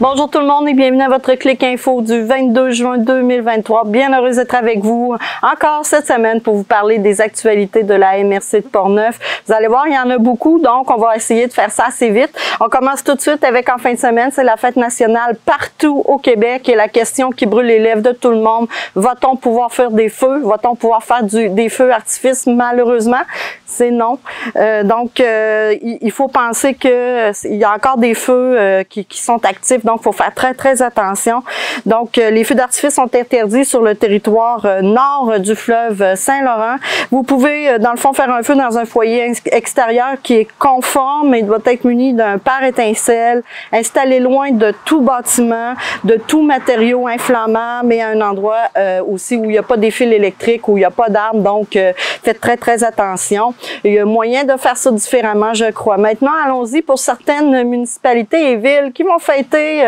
Bonjour tout le monde et bienvenue à votre Clic Info du 22 juin 2023. Bien heureuse d'être avec vous encore cette semaine pour vous parler des actualités de la MRC de Portneuf. Vous allez voir, il y en a beaucoup, donc on va essayer de faire ça assez vite. On commence tout de suite avec en fin de semaine, c'est la fête nationale partout au Québec et la question qui brûle les lèvres de tout le monde. Va-t-on pouvoir faire des feux? Va-t-on pouvoir faire des feux artifices? Malheureusement, c'est non. Il faut penser qu'il y a encore des feux qui sont actifs, donc il faut faire très attention. Donc, les feux d'artifice sont interdits sur le territoire nord du fleuve Saint-Laurent. Vous pouvez, dans le fond, faire un feu dans un foyer extérieur qui est conforme et doit être muni d'un pare-étincelle, installé loin de tout bâtiment, de tout matériau inflammable et à un endroit aussi où il n'y a pas des fils électriques, où il n'y a pas d'arbres. Donc, faites très attention. Il y a moyen de faire ça différemment, je crois. Maintenant, allons-y pour certaines municipalités et villes qui vont fêter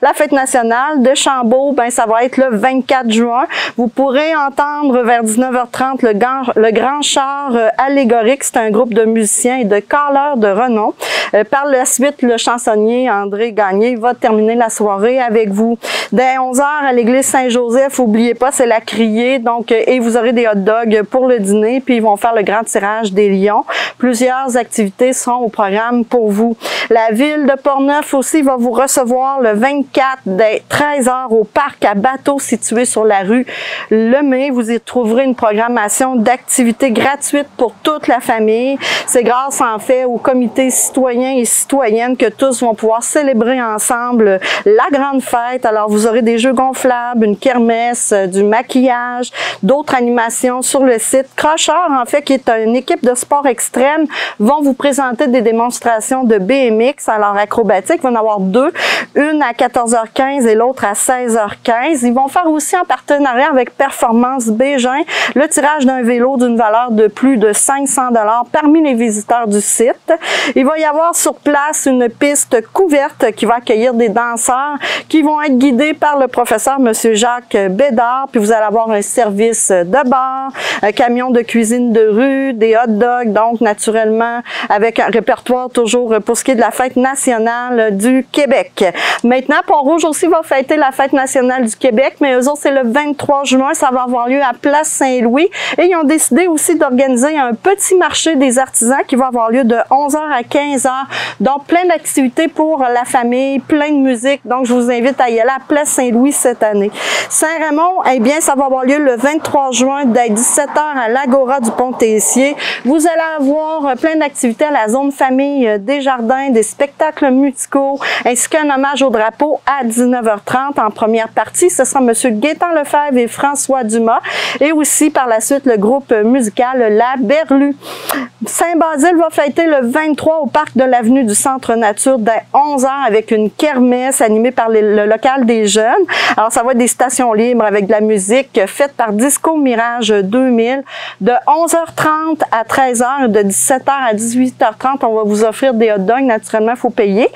la fête nationale de Chambault. Ben, ça va être le 24 juin. Vous pourrez entendre vers 19h30 le grand char allégorique. C'est un groupe de musiciens et de choreurs de renom. Par la suite, le chansonnier André Gagné va terminer la soirée avec vous. Dès 11h à l'église Saint-Joseph, n'oubliez pas, c'est la criée. Donc, et vous aurez des hot dogs pour le dîner. Puis, ils vont faire le grand tirage des lions. Plusieurs activités seront au programme pour vous. La ville de Portneuf aussi va vous recevoir le 24 dès 13h au parc à bateau situé sur la rue Lemay. Vous y trouverez une programmation d'activités gratuites pour toute la famille. C'est grâce en fait au comité citoyen et citoyennes que tous vont pouvoir célébrer ensemble la grande fête. Alors vous aurez des jeux gonflables, une kermesse, du maquillage, d'autres animations sur le site. Crocheur en fait qui est une équipe de sport extrême vont vous présenter des démonstrations de BMX. Alors acrobatique, il va en avoir deux, une à 14h15 et l'autre à 16h15. Ils vont faire aussi en partenariat avec Performance Bégin le tirage d'un vélo d'une valeur de plus de 500 $ parmi les visiteurs du site. Il va y avoir sur place une piste couverte qui va accueillir des danseurs qui vont être guidés par le professeur M. Jacques Bédard. Puis vous allez avoir un service de bar, un camion de cuisine de rue, des hot dogs, donc naturellement avec un répertoire toujours pour ce qui est de la fête nationale du Québec. Maintenant, Pont-Rouge aussi va fêter la fête nationale du Québec, mais eux autres, c'est le 23 juin. Ça va avoir lieu à Place Saint-Louis. Et ils ont décidé aussi d'organiser un petit marché des artisans qui va avoir lieu de 11h à 15h. Donc, plein d'activités pour la famille, plein de musique. Donc, je vous invite à y aller à Place Saint-Louis cette année. Saint-Raymond, eh bien, ça va avoir lieu le 23 juin dès 17h à l'Agora du Pont-Tessier. Vous allez avoir plein d'activités à la zone famille des jardins, des spectacles musicaux, ainsi qu'un hommage au drapeau à 19h30 en première partie. Ce sera M. Gaétan Lefebvre et François Dumas. Et aussi, par la suite, le groupe musical La Berlue. Saint-Basile va fêter le 23 au parc de l'avenue du Centre Nature dès 11h avec une kermesse animée par le local des jeunes. Alors, ça va être des stations libres avec de la musique faite par Disco Mirage 2000 de 11h30 à 13h, de 17h à 18h30. On va vous offrir des hot dogs. Naturellement, il faut payer.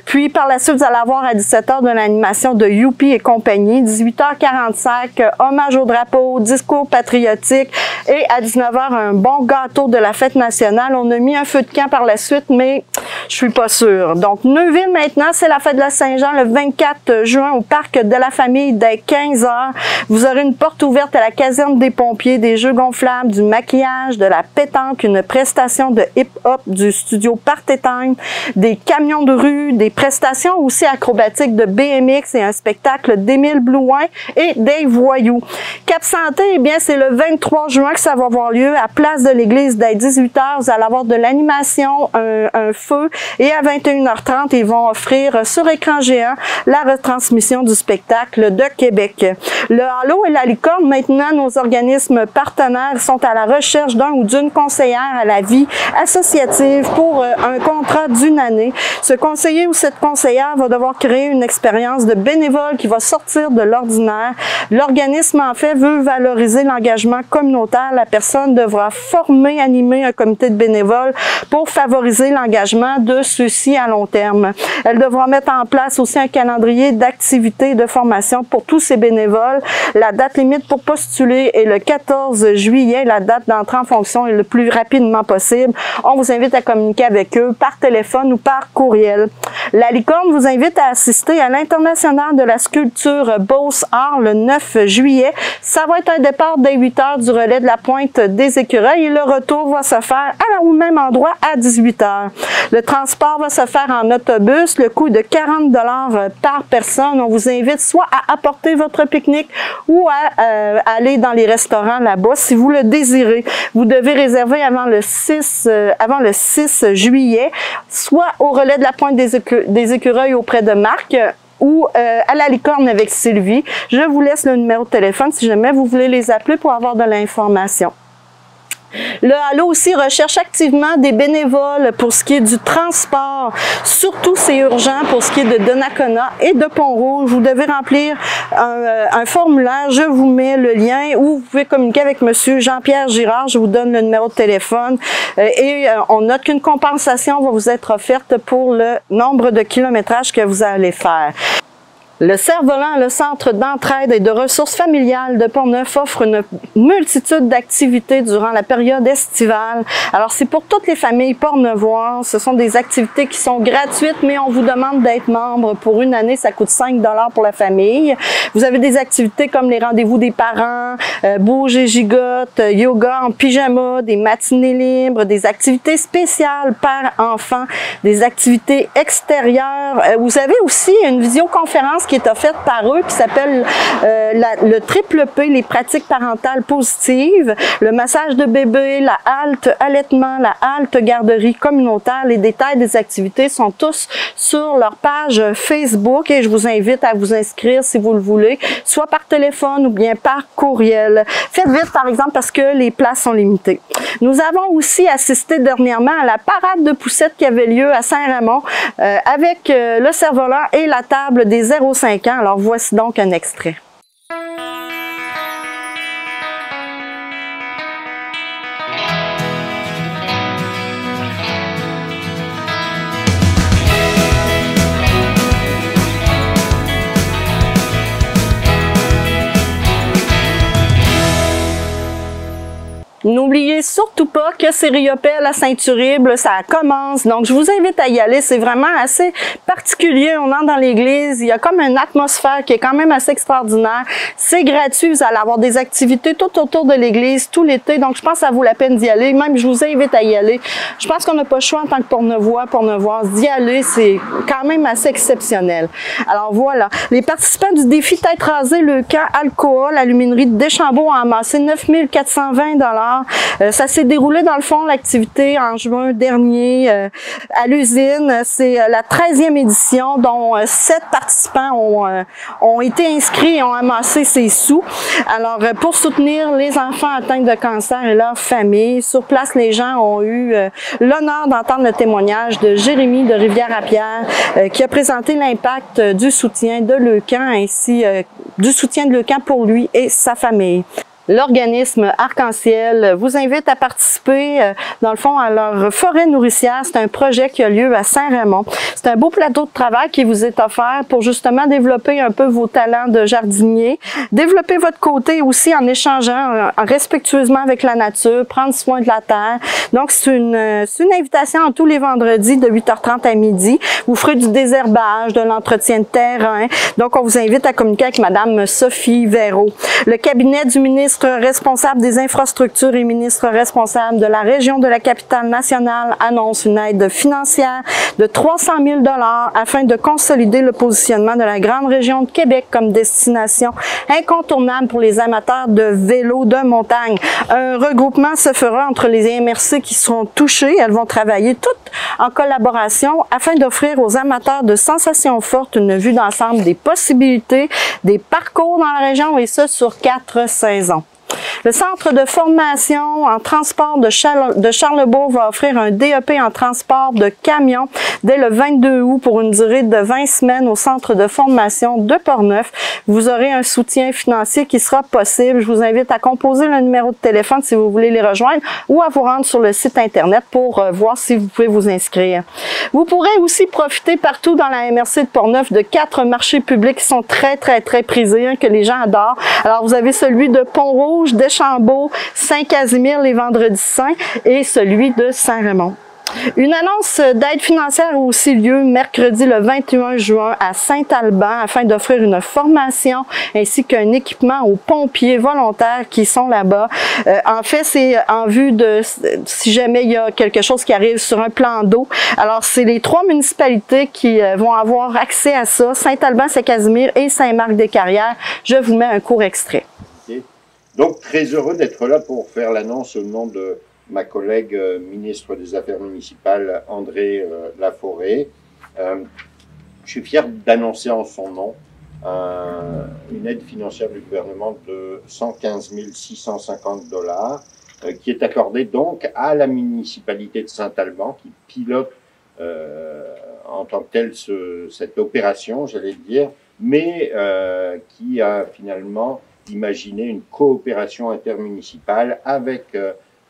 Puis, par la suite, vous allez avoir à 17h de l'animation de Youpi et compagnie. 18h45, hommage au drapeau, discours patriotique. Et à 19h, un bon gâteau de la fête nationale. On a mis un feu de camp par la suite, mais je suis pas sûre. Donc, Neuville, maintenant, c'est la fête de la Saint-Jean le 24 juin au parc de la famille dès 15h. Vous aurez une porte ouverte à la caserne des pompiers, des jeux gonflables, du maquillage, de la pétanque, une prestation de hip-hop du studio Partétime, des camions de rue, des prestations aussi acrobatiques de BMX et un spectacle d'Émile Blouin et Dave Voyou. Cap Santé, eh bien, c'est le 23 juin que ça va avoir lieu à Place de l'Église dès 18h. Vous allez avoir de l'animation, un feu et à 21h30, ils vont offrir sur écran géant la retransmission du spectacle de Québec. Le Halo et la Licorne, maintenant, nos organismes partenaires sont à la recherche d'un ou d'une conseillère à la vie associative pour un contrat d'une année. Ce conseiller ou cette conseillère va devoir créer une expérience de bénévole qui va sortir de l'ordinaire. L'organisme, en fait, veut valoriser l'engagement communautaire. La personne devra former, animer un comité de bénévoles pour favoriser l'engagement développement de ceux-ci à long terme. Elle devra mettre en place aussi un calendrier d'activités et de formation pour tous ces bénévoles. La date limite pour postuler est le 14 juillet. La date d'entrée en fonction est le plus rapidement possible. On vous invite à communiquer avec eux par téléphone ou par courriel. La Licorne vous invite à assister à l'International de la sculpture Beauce-Art le 9 juillet. Ça va être un départ dès 8 heures du relais de la pointe des Écureuils et le retour va se faire au même endroit à 18 heures. Le transport va se faire en autobus, le coût est de 40 $ par personne. On vous invite soit à apporter votre pique-nique ou à aller dans les restaurants là-bas si vous le désirez. Vous devez réserver avant le 6 juillet, soit au relais de la pointe des Écureuils auprès de Marc, ou à la Licorne avec Sylvie. Je vous laisse le numéro de téléphone si jamais vous voulez les appeler pour avoir de l'information. Le Halo aussi recherche activement des bénévoles pour ce qui est du transport. Surtout, c'est urgent pour ce qui est de Donnacona et de Pont-Rouge. Vous devez remplir un formulaire. Je vous mets le lien ou vous pouvez communiquer avec monsieur Jean-Pierre Girard. Je vous donne le numéro de téléphone. On note qu'une compensation va vous être offerte pour le nombre de kilométrages que vous allez faire. Le Cerf-Volant, le centre d'entraide et de ressources familiales de Portneuf, offre une multitude d'activités durant la période estivale. Alors, c'est pour toutes les familles portneuvoises. Ce sont des activités qui sont gratuites, mais on vous demande d'être membre. Pour une année, ça coûte 5 $ pour la famille. Vous avez des activités comme les rendez-vous des parents, bouge et gigote, yoga en pyjama, des matinées libres, des activités spéciales par enfant, des activités extérieures. Vous avez aussi une visioconférence qui est offerte par eux, qui s'appelle le triple P, les pratiques parentales positives, le massage de bébé, la halte allaitement, la halte garderie communautaire. Les détails des activités sont tous sur leur page Facebook et je vous invite à vous inscrire si vous le voulez, soit par téléphone ou bien par courriel. Faites vite, par exemple, parce que les places sont limitées. Nous avons aussi assisté dernièrement à la parade de poussettes qui avait lieu à Saint-Raymond avec le Cerf-Volant et la table des 0,5 ans. Alors, voici donc un extrait. N'oubliez surtout pas que c'est Riopelle à Saint-Uribe, ça commence. Donc, je vous invite à y aller. C'est vraiment assez particulier. On entre dans l'église. Il y a comme une atmosphère qui est quand même assez extraordinaire. C'est gratuit. Vous allez avoir des activités tout autour de l'église tout l'été. Donc, je pense que ça vaut la peine d'y aller. Même, je vous invite à y aller. Je pense qu'on n'a pas le choix en tant que Portneuvoise d'y aller. C'est quand même assez exceptionnel. Alors, voilà. Les participants du défi Tête rasée, le camp alcool à l'huminerie de Deschambault ont amassé 9 420 $. Ça s'est déroulé dans le fond, l'activité en juin dernier à l'usine. C'est la 13e édition dont 7 participants ont été inscrits et ont amassé ces sous. Alors, pour soutenir les enfants atteints de cancer et leurs familles, sur place, les gens ont eu l'honneur d'entendre le témoignage de Jérémy de Rivière-à-Pierre qui a présenté l'impact du soutien de Leucan ainsi du soutien de Leucan pour lui et sa famille. L'organisme Arc-en-Ciel vous invite à participer, dans le fond, à leur forêt nourricière. C'est un projet qui a lieu à Saint-Raymond. C'est un beau plateau de travail qui vous est offert pour justement développer un peu vos talents de jardinier, développer votre côté aussi en échangeant respectueusement avec la nature, prendre soin de la terre. Donc, c'est une invitation tous les vendredis de 8h30 à midi. Vous ferez du désherbage, de l'entretien de terrain. Donc, on vous invite à communiquer avec Madame Sophie Véraud. Le cabinet du ministre responsable des infrastructures et ministre responsable de la région de la Capitale-Nationale annonce une aide financière de 300 000 $ afin de consolider le positionnement de la grande région de Québec comme destination incontournable pour les amateurs de vélo de montagne. Un regroupement se fera entre les MRC qui seront touchés. Elles vont travailler toutes en collaboration afin d'offrir aux amateurs de sensations fortes une vue d'ensemble des possibilités, des parcours dans la région et ça sur 4 saisons. Le centre de formation en transport de Charlebourg va offrir un DEP en transport de camions dès le 22 août pour une durée de 20 semaines au centre de formation de Portneuf. Vous aurez un soutien financier qui sera possible. Je vous invite à composer le numéro de téléphone si vous voulez les rejoindre ou à vous rendre sur le site internet pour voir si vous pouvez vous inscrire. Vous pourrez aussi profiter partout dans la MRC de Portneuf de 4 marchés publics qui sont très prisés, que les gens adorent. Alors, vous avez celui de Pont-Rouge, Deschambault, Saint-Casimir les vendredis saints et celui de Saint-Raymond. Une annonce d'aide financière a aussi lieu mercredi le 21 juin à Saint-Alban afin d'offrir une formation ainsi qu'un équipement aux pompiers volontaires qui sont là-bas. En fait, c'est en vue de si jamais il y a quelque chose qui arrive sur un plan d'eau. Alors, c'est les 3 municipalités qui vont avoir accès à ça, Saint-Alban, Saint-Casimir et Saint-Marc-des-Carrières. Je vous mets un court extrait. Okay. Donc, très heureux d'être là pour faire l'annonce au nom de ma collègue ministre des Affaires municipales, André Laforêt. Je suis fier d'annoncer en son nom une aide financière du gouvernement de 115 650 $ qui est accordée donc à la municipalité de Saint-Alban qui pilote en tant que telle cette opération, j'allais dire, mais qui a finalement imaginé une coopération intermunicipale avec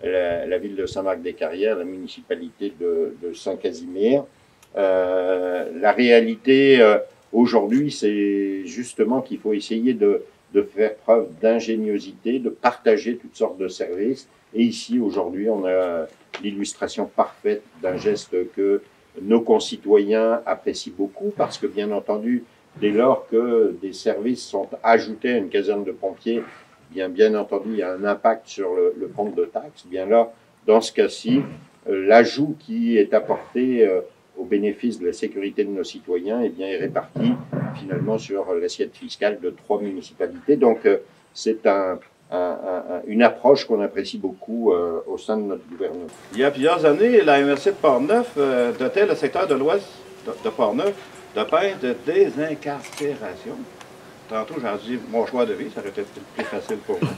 la ville de Saint-Marc-des-Carrières, la municipalité de Saint-Casimir. La réalité aujourd'hui, c'est justement qu'il faut essayer de faire preuve d'ingéniosité, de partager toutes sortes de services. Et ici, aujourd'hui, on a l'illustration parfaite d'un geste que nos concitoyens apprécient beaucoup parce que, bien entendu, dès lors que des services sont ajoutés à une caserne de pompiers, bien entendu, il y a un impact sur le compte de taxes. Bien là, dans ce cas-ci, l'ajout qui est apporté au bénéfice de la sécurité de nos citoyens est réparti finalement sur l'assiette fiscale de 3 municipalités. Donc, c'est une approche qu'on apprécie beaucoup au sein de notre gouvernement. Il y a plusieurs années, la MRC de Portneuf dotait le secteur de l'Ouest de Portneuf de peine de désincarcération. Tantôt, j'en dis mon choix de vie, ça aurait été plus facile pour moi.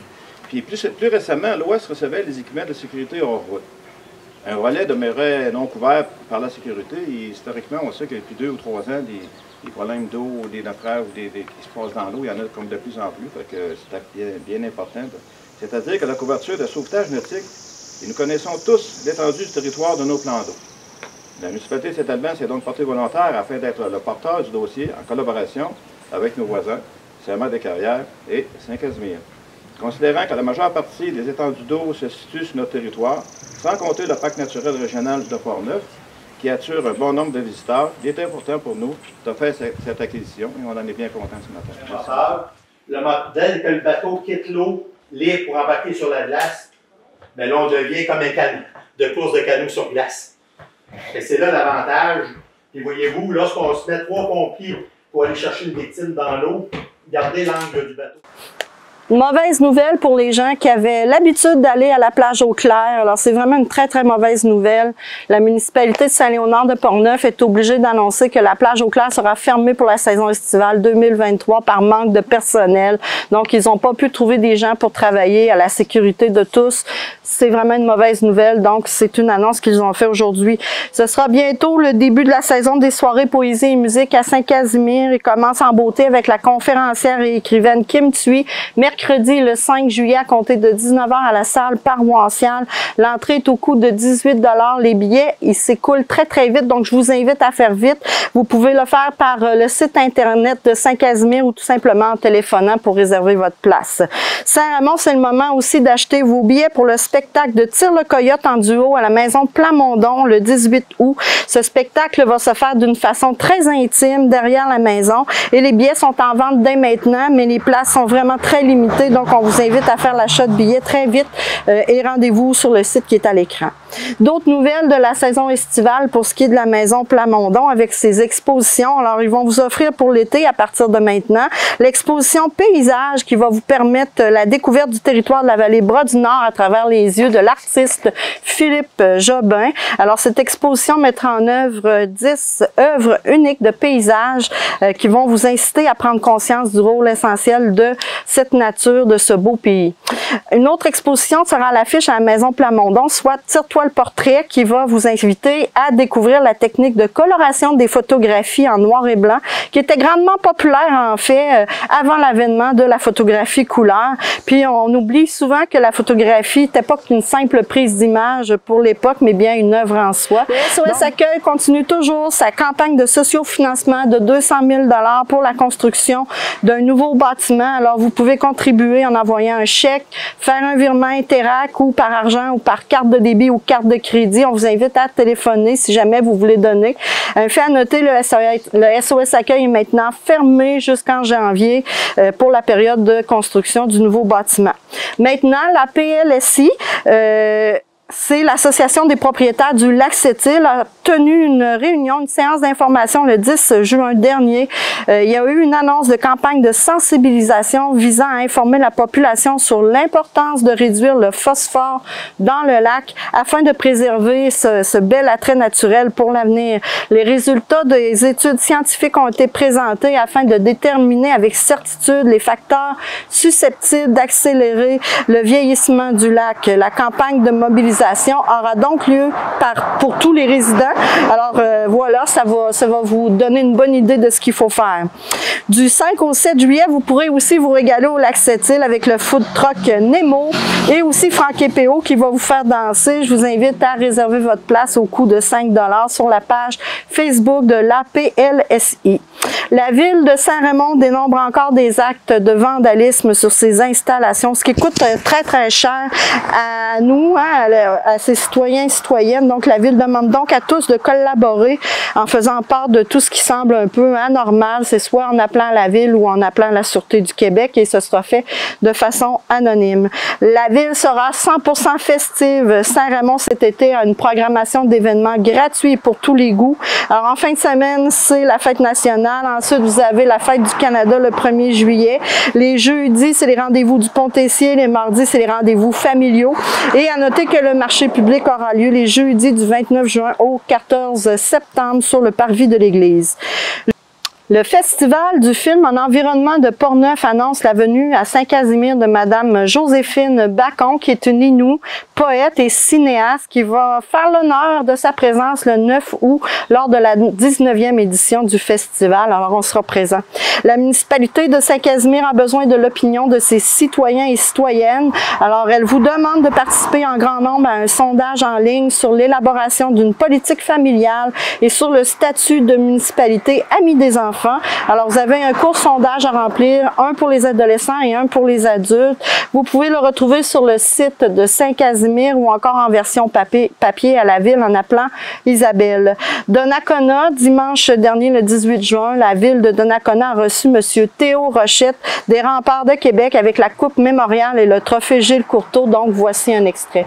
Puis plus récemment, l'Ouest recevait les équipements de sécurité hors route. Un relais demeurait non couvert par la sécurité. Et historiquement, on sait que depuis 2 ou 3 ans, des problèmes d'eau, des naufrages qui se passent dans l'eau, il y en a comme de plus en plus. Fait que c'est bien important. C'est-à-dire que la couverture de sauvetage nautique, et nous connaissons tous l'étendue du territoire de nos plans d'eau. La municipalité de Saint-Alban s'est donc portée volontaire afin d'être le porteur du dossier en collaboration avec nos voisins, Saint-Marc-des-Carrières et Saint-Casimir. Considérant que la majeure partie des étendues d'eau se situent sur notre territoire, sans compter le parc naturel régional de Portneuf, qui attire un bon nombre de visiteurs, il est important pour nous de faire cette acquisition et on en est bien content ce matin. Dès que le bateau quitte l'eau, libre pour embarquer sur la glace, mais là, on devient comme un canot de course de canot sur glace. Et c'est là l'avantage. Et voyez-vous, lorsqu'on se met 3 pompiers pour aller chercher une victime dans l'eau, gardez l'angle du bateau. Une mauvaise nouvelle pour les gens qui avaient l'habitude d'aller à la plage Eau Claire. Alors, c'est vraiment une très mauvaise nouvelle. La municipalité de Saint-Léonard de Portneuf est obligée d'annoncer que la plage Eau Claire sera fermée pour la saison estivale 2023 par manque de personnel. Donc, ils n'ont pas pu trouver des gens pour travailler à la sécurité de tous. C'est vraiment une mauvaise nouvelle. Donc, c'est une annonce qu'ils ont fait aujourd'hui. Ce sera bientôt le début de la saison des soirées poésie et musique à Saint-Casimir. Il commence en beauté avec la conférencière et écrivaine Kim Thuy. Mercredi, le 5 juillet, à compter de 19h à la salle paroissiale. L'entrée est au coût de 18 $. Les billets, ils s'écoulent très vite, donc je vous invite à faire vite. Vous pouvez le faire par le site internet de Saint-Casimir ou tout simplement en téléphonant pour réserver votre place. Saint-Raymond, c'est le moment aussi d'acheter vos billets pour le spectacle de Tire le Coyote en duo à la maison Plamondon le 18 août. Ce spectacle va se faire d'une façon très intime derrière la maison et les billets sont en vente dès maintenant, mais les places sont vraiment très limitées. Donc, on vous invite à faire l'achat de billets très vite et rendez-vous sur le site qui est à l'écran. D'autres nouvelles de la saison estivale pour ce qui est de la maison Plamondon avec ses expositions. Alors, ils vont vous offrir pour l'été, à partir de maintenant, l'exposition Paysage qui va vous permettre la découverte du territoire de la vallée Bras-du-Nord à travers les yeux de l'artiste Philippe Jobin. Alors, cette exposition mettra en œuvre 10 œuvres uniques de paysages qui vont vous inciter à prendre conscience du rôle essentiel de cette nature, de ce beau pays. Une autre exposition sera à l'affiche à la maison Plamondon, soit Tire-toi le portrait, qui va vous inviter à découvrir la technique de coloration des photographies en noir et blanc, qui était grandement populaire en fait avant l'avènement de la photographie couleur. Puis on oublie souvent que la photographie n'était pas qu'une simple prise d'image pour l'époque, mais bien une œuvre en soi. Le SOS Accueil continue toujours sa campagne de sociofinancement de 200 000 $ pour la construction d'un nouveau bâtiment. Alors vous pouvez contribuer en envoyant un chèque, faire un virement Interac ou par argent ou par carte de débit ou carte de crédit. On vous invite à téléphoner si jamais vous voulez donner. Fait à noter, le SOS Accueil est maintenant fermé jusqu'en janvier pour la période de construction du nouveau bâtiment. Maintenant, la PLSI, c'est l'Association des propriétaires du Lac-Sept-Îles a tenu une réunion, une séance d'information le 10 juin dernier. Il y a eu une annonce de campagne de sensibilisation visant à informer la population sur l'importance de réduire le phosphore dans le lac afin de préserver ce bel attrait naturel pour l'avenir. Les résultats des études scientifiques ont été présentés afin de déterminer avec certitude les facteurs susceptibles d'accélérer le vieillissement du lac. La campagne de mobilisation aura donc lieu pour tous les résidents. Alors voilà, ça va vous donner une bonne idée de ce qu'il faut faire. Du 5 au 7 juillet, vous pourrez aussi vous régaler au Lac-Sept-Îles avec le food truck Nemo et aussi Franck Épéo qui va vous faire danser. Je vous invite à réserver votre place au coût de 5 $ sur la page Facebook de l'APLSI. La ville de Saint-Raymond dénombre encore des actes de vandalisme sur ses installations, ce qui coûte très très cher à nous, à ses citoyens et citoyennes. Donc la ville demande donc à tous de collaborer en faisant part de tout ce qui semble un peu anormal. C'est soit en appelant la ville ou en appelant la Sûreté du Québec et ce sera fait de façon anonyme. La ville sera 100% festive. Saint-Raymond cet été a une programmation d'événements gratuits pour tous les goûts. Alors en fin de semaine, c'est la fête nationale. Ensuite, vous avez la fête du Canada le 1er juillet. Les jeudis, c'est les rendez-vous du Pont-Tessier. Les mardis, c'est les rendez-vous familiaux. Et à noter que le marché public aura lieu les jeudis du 29 juin au 14 septembre sur le parvis de l'église. Le Festival du film en environnement de Portneuf annonce la venue à Saint-Casimir de Madame Joséphine Bacon, qui est une Inou, poète et cinéaste, qui va faire l'honneur de sa présence le 9 août lors de la 19e édition du festival. Alors, on sera présent. La municipalité de Saint-Casimir a besoin de l'opinion de ses citoyens et citoyennes. Alors, elle vous demande de participer en grand nombre à un sondage en ligne sur l'élaboration d'une politique familiale et sur le statut de municipalité amie des enfants. Alors, vous avez un court sondage à remplir, un pour les adolescents et un pour les adultes. Vous pouvez le retrouver sur le site de Saint-Casimir ou encore en version papier à la ville en appelant Isabelle. Donnacona, dimanche dernier, le 18 juin, la ville de Donnacona a reçu M. Théo Rochette des Remparts de Québec avec la Coupe mémoriale et le trophée Gilles Courteau. Donc, voici un extrait.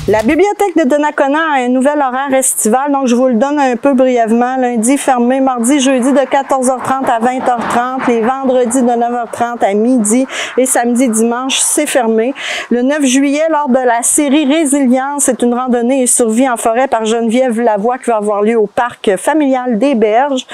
La bibliothèque de Donnacona a un nouvel horaire estival, donc je vous le donne un peu brièvement. Lundi fermé, mardi, jeudi de 14h30 à 20h30, les vendredis de 9h30 à midi et samedi, dimanche, c'est fermé. Le 9 juillet, lors de la série Résilience, c'est une randonnée et survie en forêt par Geneviève Lavoie qui va avoir lieu au parc familial des Berges.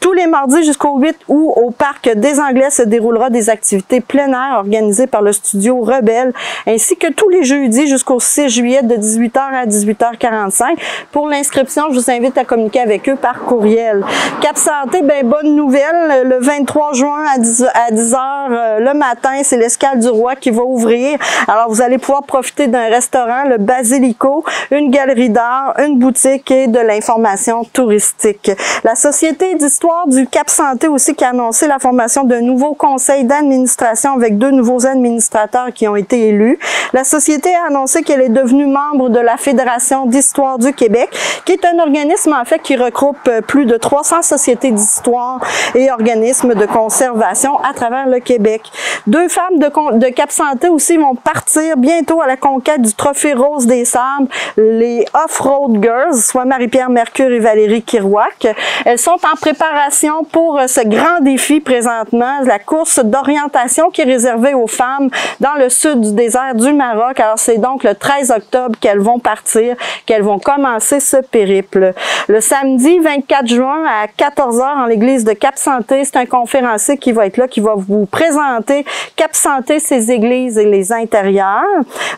Tous les mardis jusqu'au 8 août, au parc des Anglais se déroulera des activités plein air organisées par le studio Rebelle, ainsi que tous les jeudis jusqu'au 6 juillet de 18h à 18h45. Pour l'inscription, je vous invite à communiquer avec eux par courriel. Cap Santé, ben bonne nouvelle, le 23 juin à 10h le matin, c'est l'Escale du Roi qui va ouvrir. Alors, vous allez pouvoir profiter d'un restaurant, le Basilico, une galerie d'art, une boutique et de l'information touristique. La Société d'histoire du Cap Santé aussi qui a annoncé la formation d'un nouveau conseil d'administration avec 2 nouveaux administrateurs qui ont été élus. La Société a annoncé qu'elle est devenue membre de la Fédération d'histoire du Québec, qui est un organisme en fait qui regroupe plus de 300 sociétés d'histoire et organismes de conservation à travers le Québec. 2 femmes de Cap Santé aussi vont partir bientôt à la conquête du Trophée Rose des Sables, les Off-Road Girls, soit Marie-Pierre Mercure et Valérie Kirouac. Elles sont en préparation pour ce grand défi présentement, la course d'orientation qui est réservée aux femmes dans le sud du désert du Maroc. Alors, c'est donc le 13 octobre qu'elles vont partir, qu'elles vont commencer ce périple. Le samedi 24 juin à 14h en l'église de Cap Santé, c'est un conférencier qui va être là, qui va vous présenter Cap Santé, ses églises et les intérieurs.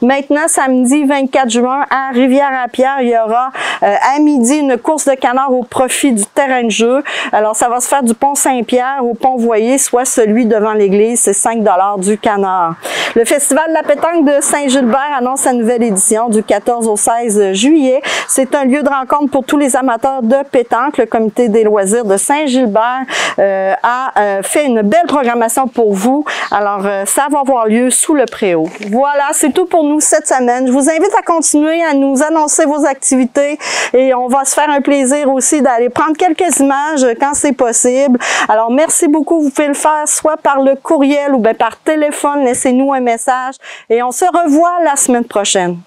Maintenant, samedi 24 juin à Rivière-à-Pierre, il y aura à midi une course de canard au profit du terrain de jeu. Alors, ça va se faire du pont Saint-Pierre au pont Voyer, soit celui devant l'église, c'est 5 $ du canard. Le Festival de la pétanque de Saint-Gilbert annonce sa nouvelle édition du 14 au 16 juillet. C'est un lieu de rencontre pour tous les amateurs de pétanque. Le comité des loisirs de Saint-Gilbert a fait une belle programmation pour vous. Alors, ça va avoir lieu sous le préau. Voilà, c'est tout pour nous cette semaine. Je vous invite à continuer à nous annoncer vos activités et on va se faire un plaisir aussi d'aller prendre quelques images quand c'est possible. Alors, merci beaucoup. Vous pouvez le faire soit par le courriel ou bien par téléphone. Laissez-nous un message et on se revoit la semaine prochaine.